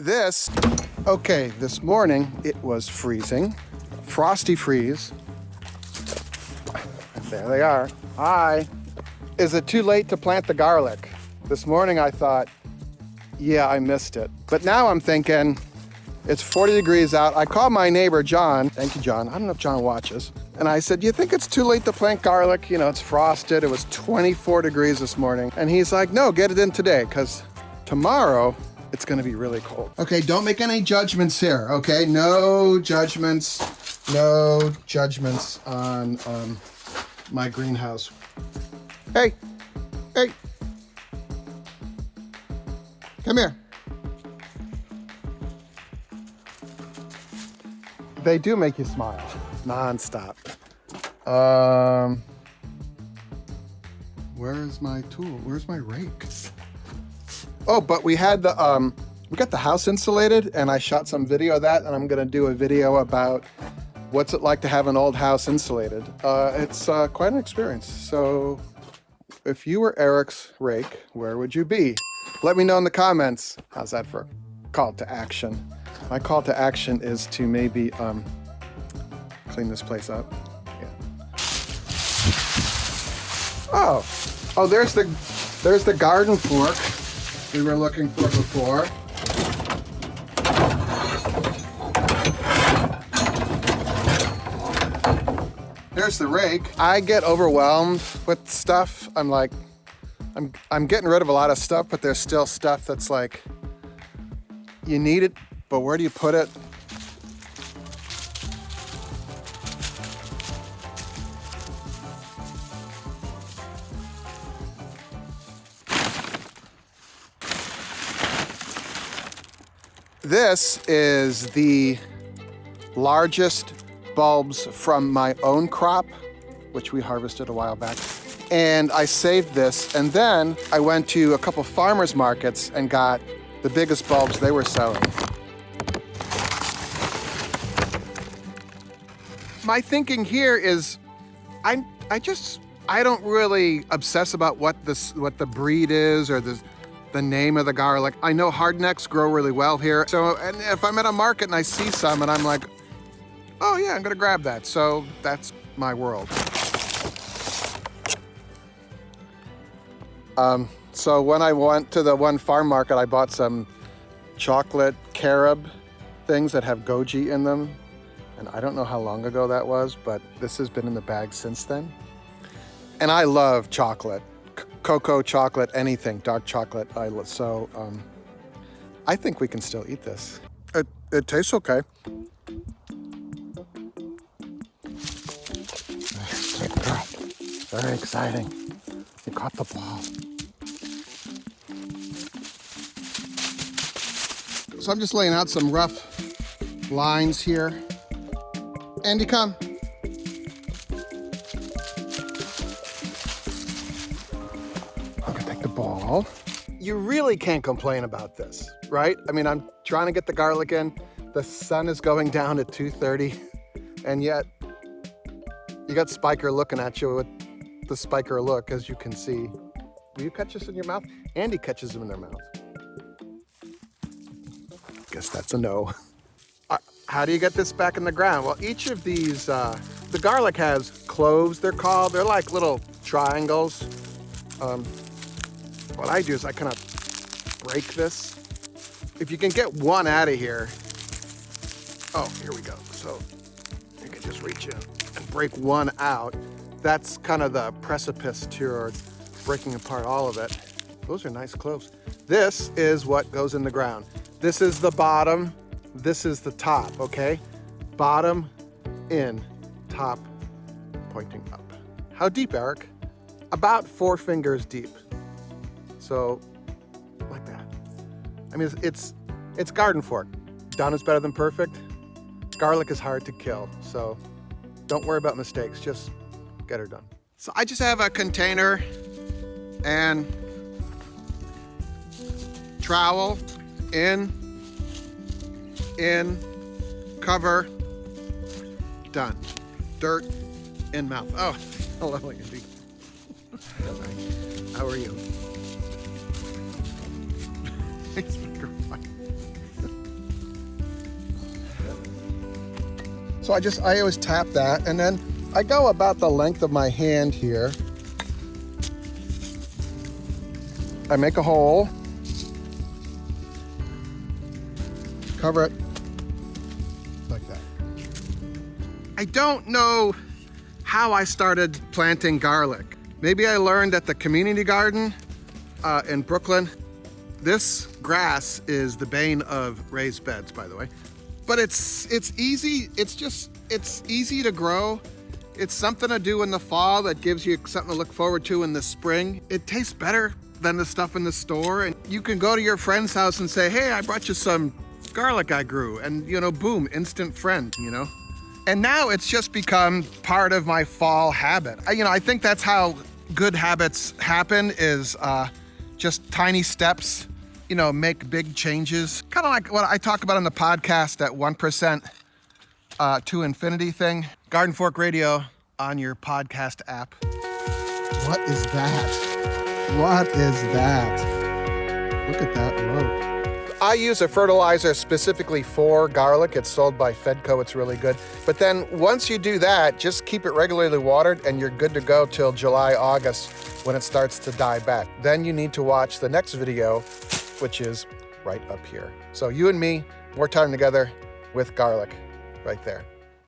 Okay, this morning it was freezing, frosty freeze. There they are. Hi. Is it too late to plant the garlic? This morning I thought, yeah, I missed it. But now I'm thinking, it's 40 degrees out. I called my neighbor, John. Thank you, John. I don't know if John watches. And I said, do you think it's too late to plant garlic? You know, it's frosted. It was 24 degrees this morning. And he's like, no, get it in today, because tomorrow it's gonna be really cold. Okay, don't make any judgments here, okay? No judgments on my greenhouse. Hey, come here. They do make you smile, nonstop. Where's my tool? Where's my rake? Oh, but we had we got the house insulated, and I shot some video of that, and I'm gonna do a video about what's it like to have an old house insulated. It's quite an experience. So if you were Eric's rake, where would you be? Let me know in the comments. How's that for a call to action? My call to action is to maybe clean this place up. Yeah. Oh, there's the GardenFork we were looking for before. There's the rake. I get overwhelmed with stuff. I'm like, I'm getting rid of a lot of stuff, but there's still stuff that's like, you need it, but where do you put it? This is the largest bulbs from my own crop, which we harvested a while back. And I saved this, and then I went to a couple farmers markets and got the biggest bulbs they were selling. My thinking here is, I don't really obsess about what the breed is or the name of the garlic. I know hardnecks grow really well here. So, and if I'm at a market and I see some and I'm like, oh yeah, I'm gonna grab that. So that's my world. So when I went to the one farm market, I bought some chocolate carob things that have goji in them. And I don't know how long ago that was, but this has been in the bag since then. And I love chocolate. Cocoa, chocolate, anything, dark chocolate. So I think we can still eat this. It tastes okay. Very exciting. You caught the ball. So I'm just laying out some rough lines here. Andy, come. Ball. You really can't complain about this, right? I mean, I'm trying to get the garlic in. The sun is going down at 2:30, and yet you got Spiker looking at you with the Spiker look, as you can see. Will you catch this in your mouth? Andy catches them in their mouth. Guess that's a no. How do you get this back in the ground? Well, each of these, the garlic has cloves, they're called. They're like little triangles. What I do is I kind of break this. If you can get one out of here. Oh, here we go. So you can just reach in and break one out. That's kind of the precipice to breaking apart all of it. Those are nice cloves. This is what goes in the ground. This is the bottom. This is the top, okay? Bottom in, top pointing up. How deep, Eric? About 4 fingers deep. So, like that. I mean, it's GardenFork. Done is better than perfect. Garlic is hard to kill, so don't worry about mistakes. Just get her done. So I just have a container and trowel in, cover, done. Dirt in mouth. Oh, hello, Andy. How are you? So I always tap that, and then I go about the length of my hand here. I make a hole, cover it like that. I don't know how I started planting garlic. Maybe I learned at the community garden in Brooklyn. This grass is the bane of raised beds, by the way. But it's easy. It's easy to grow. It's something to do in the fall that gives you something to look forward to in the spring. It tastes better than the stuff in the store. And you can go to your friend's house and say, hey, I brought you some garlic I grew. And, boom, instant friend, And now it's just become part of my fall habit. I think that's how good habits happen, is just tiny steps, make big changes. Kind of like what I talk about on the podcast, that 1% to infinity thing. GardenFork Radio on your podcast app. What is that? What is that? Look at that rope. I use a fertilizer specifically for garlic. It's sold by Fedco. It's really good. But then once you do that, just keep it regularly watered and you're good to go till July, August, when it starts to die back. Then you need to watch the next video, which is right up here. So you and me, more time together with garlic right there.